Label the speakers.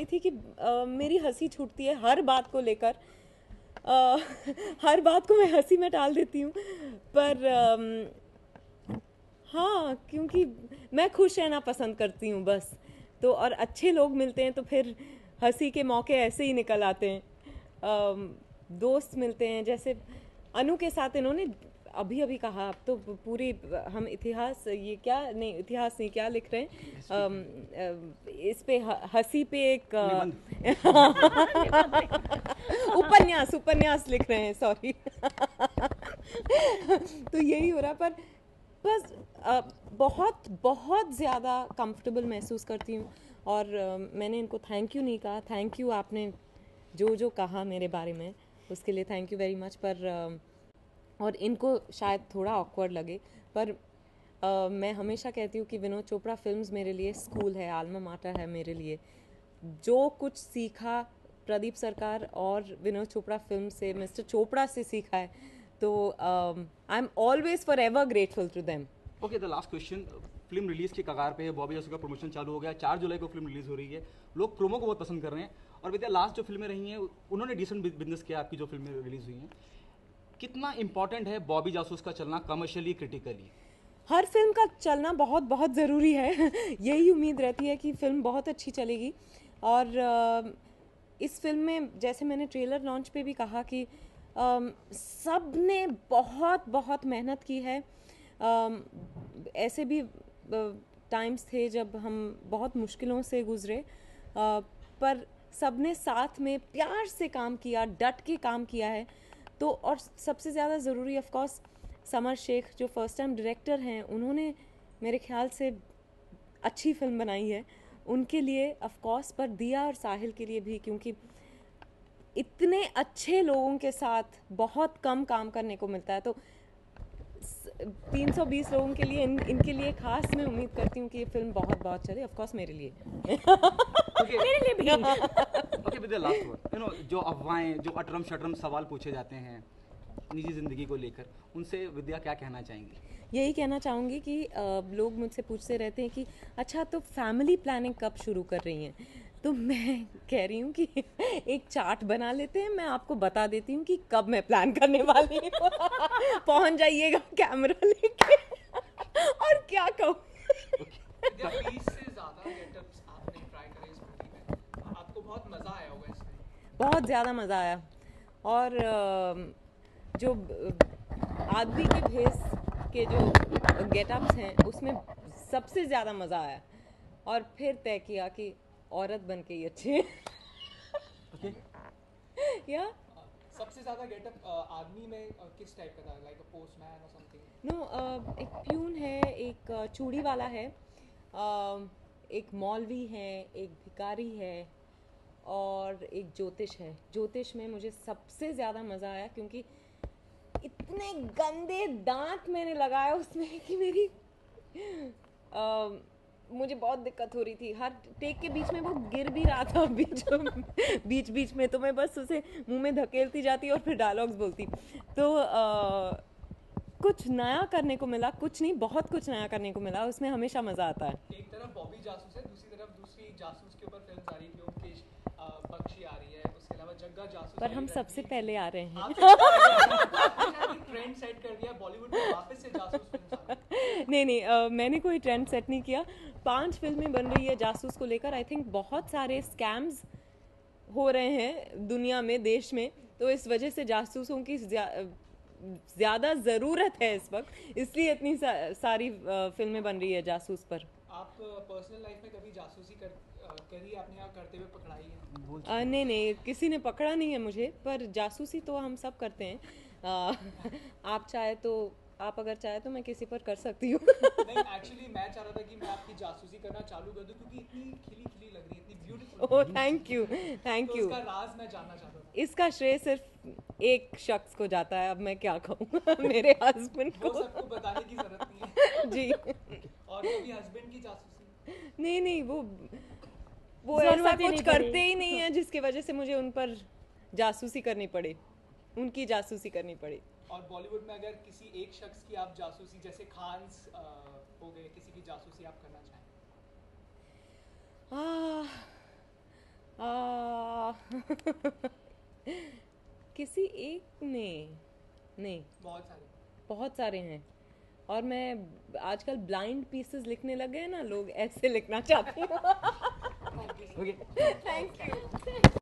Speaker 1: ये थी कि मेरी हंसी छूटती है हर बात को लेकर। हर बात को मैं हंसी में टाल देती हूँ, पर हाँ, क्योंकि मैं खुश रहना पसंद करती हूँ बस। तो और अच्छे लोग मिलते हैं तो फिर हंसी के मौके ऐसे ही निकल आते हैं। दोस्त मिलते हैं, जैसे अनु के साथ इन्होंने अभी अभी कहा, अब तो पूरी हम इतिहास, ये क्या नहीं, इतिहास नहीं, क्या लिख रहे हैं इस पे हंसी पे एक उपन्यास लिख रहे हैं, सॉरी। तो यही हो रहा, पर बस बहुत बहुत ज़्यादा कंफर्टेबल महसूस करती हूँ। और मैंने इनको थैंक यू नहीं कहा। थैंक यू, आपने जो जो कहा मेरे बारे में उसके लिए थैंक यू वेरी मच। पर और इनको शायद थोड़ा ऑकवर्ड लगे, पर मैं हमेशा कहती हूँ कि विनोद चोपड़ा फिल्म्स मेरे लिए स्कूल है, आल्मा माटर है मेरे लिए। जो कुछ सीखा प्रदीप सरकार और विनोद चोपड़ा फिल्म से, मिस्टर चोपड़ा से सीखा है, तो I am always for ever grateful to them.
Speaker 2: Okay, the last question, film release की कगार पे है, बॉबी जासूस का प्रमोशन चालू हो गया, 4 जुलाई को फिल्म रिलीज हो रही है, लोग प्रोमो को बहुत पसंद कर रहे हैं, और विद्या लास्ट जो फिल्में रही हैं उन्होंने डिसेंट बिजनेस किया, आपकी जो फिल्में रिलीज हुई हैं। कितना इंपॉर्टेंट है बॉबी जासूस का चलना कमर्शियली, क्रिटिकली?
Speaker 1: हर फिल्म का चलना बहुत बहुत ज़रूरी है। यही उम्मीद रहती है कि फिल्म बहुत अच्छी चलेगी। और इस फिल्म में, जैसे मैंने ट्रेलर लॉन्च पे भी कहा कि सब ने बहुत बहुत मेहनत की है। ऐसे भी टाइम्स थे जब हम बहुत मुश्किलों से गुजरे, पर सब ने साथ में प्यार से काम किया, डट के काम किया है। तो और सबसे ज़्यादा ज़रूरी ऑफ कोर्स समर शेख, जो फर्स्ट टाइम डायरेक्टर हैं, उन्होंने मेरे ख्याल से अच्छी फिल्म बनाई है। उनके लिए ऑफ कोर्स, पर दिया और साहिल के लिए भी, क्योंकि इतने अच्छे लोगों के साथ बहुत कम काम करने को मिलता है। तो 320 लोगों के लिए, इनके लिए खास मैं उम्मीद करती हूँ कि ये फिल्म बहुत बहुत चले, ऑफ कोर्स मेरे लिए।
Speaker 2: मेरे लिए भी। Okay, with the last one, जो अफवाहें, जो अटरम शटरम सवाल पूछे जाते हैं निजी जिंदगी को लेकर, उनसे विद्या क्या कहना चाहेंगी?
Speaker 1: यही कहना चाहूँगी कि लोग मुझसे पूछते रहते हैं कि अच्छा, तो फैमिली प्लानिंग कब शुरू कर रही हैं? तो मैं कह रही हूँ कि एक चार्ट बना लेते हैं, मैं आपको बता देती हूँ कि कब मैं प्लान करने वाली हूँ। पहुँच जाइएगा कैमरा लेके। और क्या कहूँ।
Speaker 3: 20 से ज़्यादा गेटअप्स आपने ट्राई करे इस मूवी में, आपको बहुत मज़ा आया होगा इसमें?
Speaker 1: बहुत ज़्यादा मज़ा आया। और जो आदमी के भेस के जो गेटअप्स हैं, उसमें सबसे ज़्यादा मज़ा आया। और फिर तय किया कि औरत बन के ही अच्छी है। या
Speaker 3: सबसे ज़्यादा गेटअप आदमी में किस टाइप का था, लाइक अ पोस्टमैन और समथिंग?
Speaker 1: नो, एक प्यून है, एक चूड़ी वाला है, एक मौलवी है, एक भिखारी है, और एक ज्योतिष है। ज्योतिष में मुझे सबसे ज़्यादा मज़ा आया, क्योंकि इतने गंदे दांत मैंने लगाया उसमें कि मेरी मुझे बहुत दिक्कत हो रही थी। हर टेक के बीच में वो गिर भी रहा था बीच में, तो मैं बस उसे मुंह में धकेलती जाती और फिर डायलॉग्स बोलती। तो कुछ नया करने को मिला, कुछ नहीं, बहुत कुछ नया करने को मिला, उसमें हमेशा मज़ा आता है।
Speaker 3: एक तरफ बॉबी जासूस है, दूसरी तरफ दूसरी जासूस के ऊपर फिल्म आ रही है, ब्योमकेश बख्शी आ रही है, उसके अलावा जग्गा जासूस।
Speaker 1: पर हम सबसे पहले आ रहे हैं।
Speaker 3: ट्रेंड सेट कर दिया बॉलीवुड में, वापस से जासूस फिल्म आ रही है।
Speaker 1: नहीं, मैंने कोई ट्रेंड सेट नहीं किया। 5 फिल्में बन रही है जासूस को लेकर। आई थिंक बहुत सारे स्कैम्स हो रहे हैं दुनिया में, देश में, तो इस वजह से जासूसों की ज़्यादा ज़रूरत है इस वक्त, इसलिए इतनी सारी फिल्में बन रही है जासूस पर।
Speaker 3: आप पर्सनल लाइफ में कभी जासूसी करी आपने, या करते हुए पकड़ाई है?
Speaker 1: नहीं, किसी ने पकड़ा नहीं है मुझे, पर जासूसी तो हम सब करते हैं। आप अगर चाहे तो मैं किसी पर कर सकती हूँ।
Speaker 3: नहीं, एक्चुअली मैं चाह रहा था कि मैं आपकी जासूसी करना चालू कर दूं, क्योंकि इतनी खिली लग रही है, इतनी ब्यूटीफुल।
Speaker 1: Oh, thank you.
Speaker 3: तो उसका राज मैं जानना चाहता था।
Speaker 1: इसका श्रेय सिर्फ एक शख्स को जाता है, अब मैं क्या कहूँ। मेरे हस्बैंड को।
Speaker 3: वो सबको बताने की जरूरत नहीं है।
Speaker 1: जी।
Speaker 3: और कभी हस्बैंड की जासूसी?
Speaker 1: नहीं, वो ऐसा कुछ करते ही नहीं है जिसकी वजह से मुझे उन पर जासूसी करनी पड़े, उनकी जासूसी करनी पड़े।
Speaker 3: और बॉलीवुड में अगर किसी एक शख्स की आप जासूसी, जैसे खान्स हो गए, किसी की जासूसी आप करना चाहें?
Speaker 1: आ, किसी एक ने नहीं, बहुत सारे हैं। और मैं आजकल ब्लाइंड पीसेस लिखने लगे हैं ना लोग, ऐसे लिखना चाहती हूँ।
Speaker 2: Okay
Speaker 1: thank you.